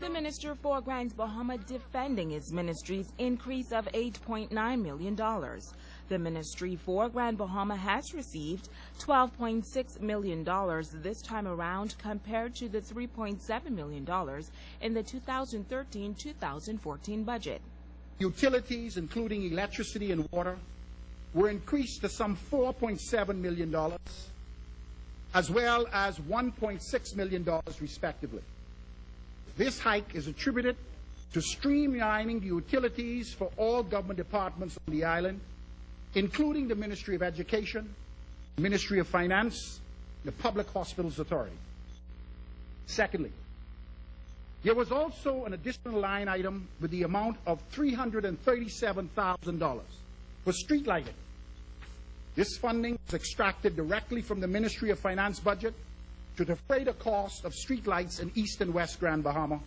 The Minister for Grand Bahama defending his ministry's increase of $8.9 million. The Ministry for Grand Bahama has received $12.6 million this time around compared to the $3.7 million in the 2013-2014 budget. Utilities, including electricity and water, were increased to some $4.7 million, as well as $1.6 million, respectively. This hike is attributed to streamlining the utilities for all government departments on the island, including the Ministry of Education, Ministry of Finance, the Public Hospitals Authority. Secondly, there was also an additional line item with the amount of $337,000 for street lighting. This funding was extracted directly from the Ministry of Finance budget to defray the cost of street lights in East and West Grand Bahama.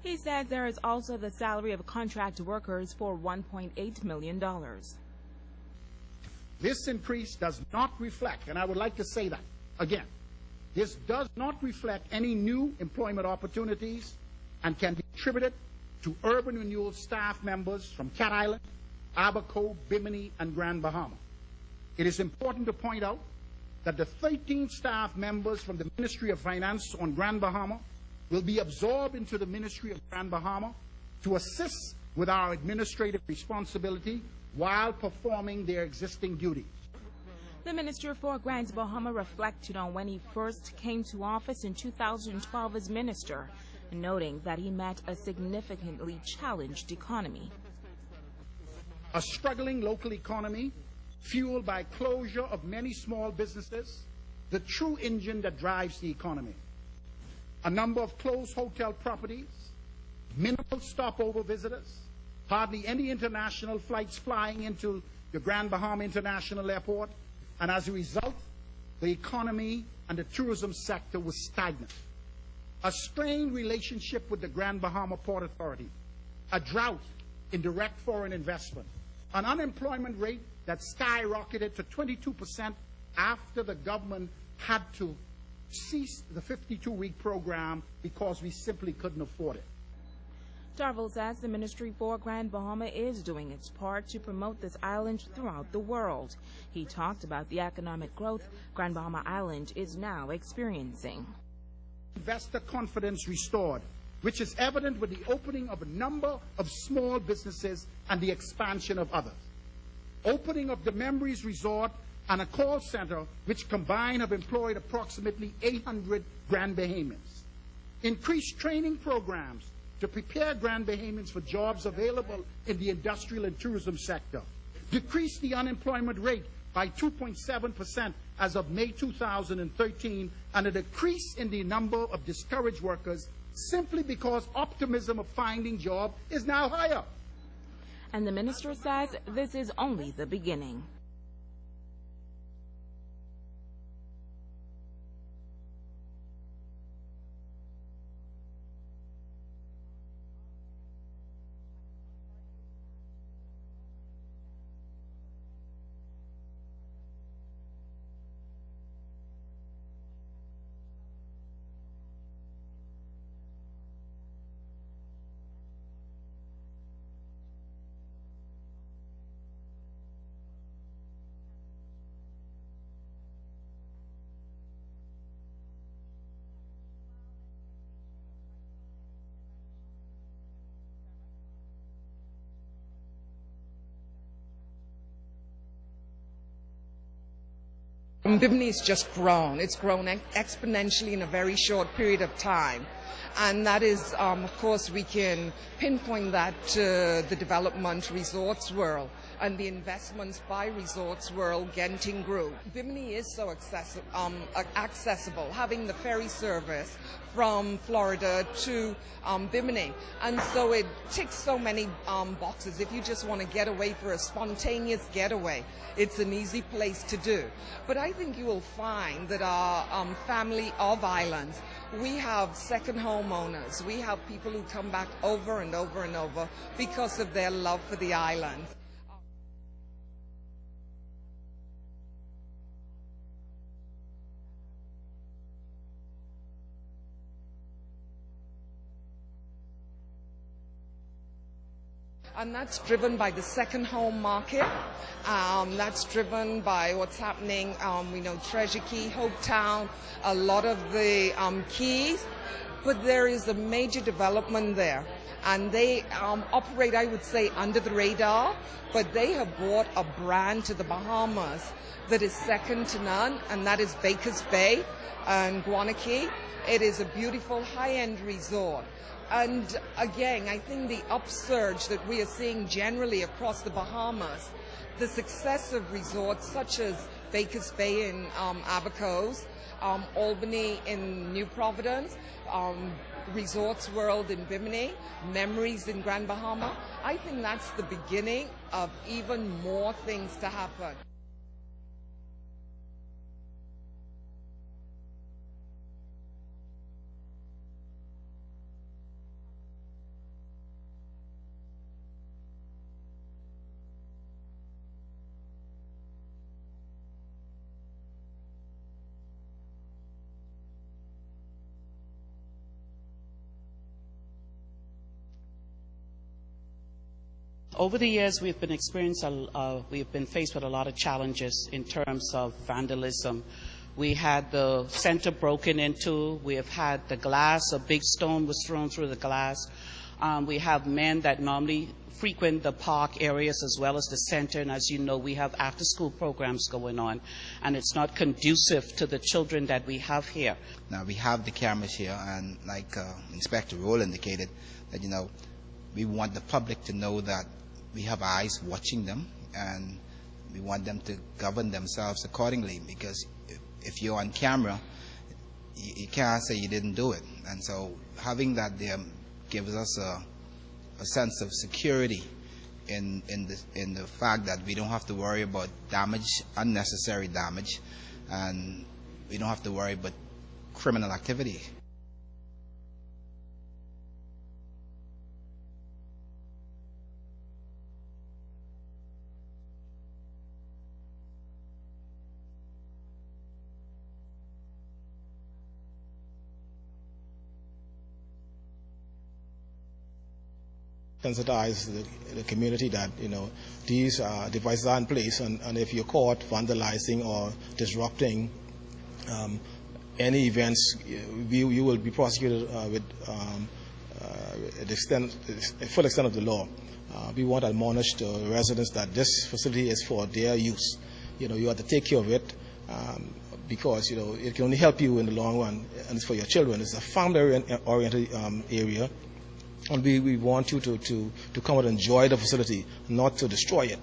He says there is also the salary of contract workers for $1.8 million. This increase does not reflect, and I would like to say that again, this does not reflect any new employment opportunities and can be attributed to urban renewal staff members from Cat Island, Abaco, Bimini, and Grand Bahama. It is important to point out that the 13 staff members from the Ministry of Finance on Grand Bahama will be absorbed into the Ministry of Grand Bahama to assist with our administrative responsibility while performing their existing duties. The Minister for Grand Bahama reflected on when he first came to office in 2012 as minister, noting that he met a significantly challenged economy. A struggling local economy fueled by closure of many small businesses, the true engine that drives the economy. A number of closed hotel properties, minimal stopover visitors, hardly any international flights flying into the Grand Bahama International Airport, and as a result, the economy and the tourism sector was stagnant. A strained relationship with the Grand Bahama Port Authority, a drought in direct foreign investment, an unemployment rate that skyrocketed to 22% after the government had to cease the 52-week program because we simply couldn't afford it. Darville says the Ministry for Grand Bahama is doing its part to promote this island throughout the world. He talked about the economic growth Grand Bahama Island is now experiencing. Investor confidence restored, which is evident with the opening of a number of small businesses and the expansion of others. Opening of the Memories Resort and a call center, which combined have employed approximately 800 Grand Bahamians. Increased training programs to prepare Grand Bahamians for jobs available in the industrial and tourism sector. Decreased the unemployment rate by 2.7% as of May 2013, and a decrease in the number of discouraged workers simply because optimism of finding jobs is now higher. And the minister says this is only the beginning. Bimini has just grown. It's grown exponentially in a very short period of time. And that is, of course, we can pinpoint that to the development Resorts World and the investments by Resorts World, Genting Group. Bimini is so accessible, having the ferry service from Florida to Bimini. And so it ticks so many boxes. If you just want to get away for a spontaneous getaway, it's an easy place to do. But I think you will find that our family of islands, we have second homeowners. We have people who come back over and over and over because of their love for the island. And that's driven by the second home market. That's driven by what's happening, we know Treasure Key, Hopetown, a lot of the keys. But there is a major development there. And they operate, I would say, under the radar, but they have brought a brand to the Bahamas that is second to none, and that is Baker's Bay and Guanakee. It is a beautiful high-end resort. And again, I think the upsurge that we are seeing generally across the Bahamas, the success of resorts such as Baker's Bay in Abacos, Albany in New Providence, Resorts World in Bimini, Memories in Grand Bahama, I think that's the beginning of even more things to happen. Over the years, we've been faced with a lot of challenges in terms of vandalism. We had the center broken into. We have had the glass, a big stone was thrown through the glass. We have men that normally frequent the park areas as well as the center, and as you know, we have after-school programs going on, and it's not conducive to the children that we have here. Now, we have the cameras here, and like Inspector Rolle indicated, that, we want the public to know that we have eyes watching them, and we want them to govern themselves accordingly, because if you're on camera, you can't say you didn't do it. And so having that there gives us a sense of security in the fact that we don't have to worry about damage, unnecessary damage, and we don't have to worry about criminal activity. Sensitize the community that these devices are in place, and if you're caught vandalizing or disrupting any events, you will be prosecuted with the full extent of the law. We want to admonish the residents that this facility is for their use. You have to take care of it because it can only help you in the long run, and it's for your children. It's a family-oriented area. And we want you to come out and enjoy the facility, not to destroy it.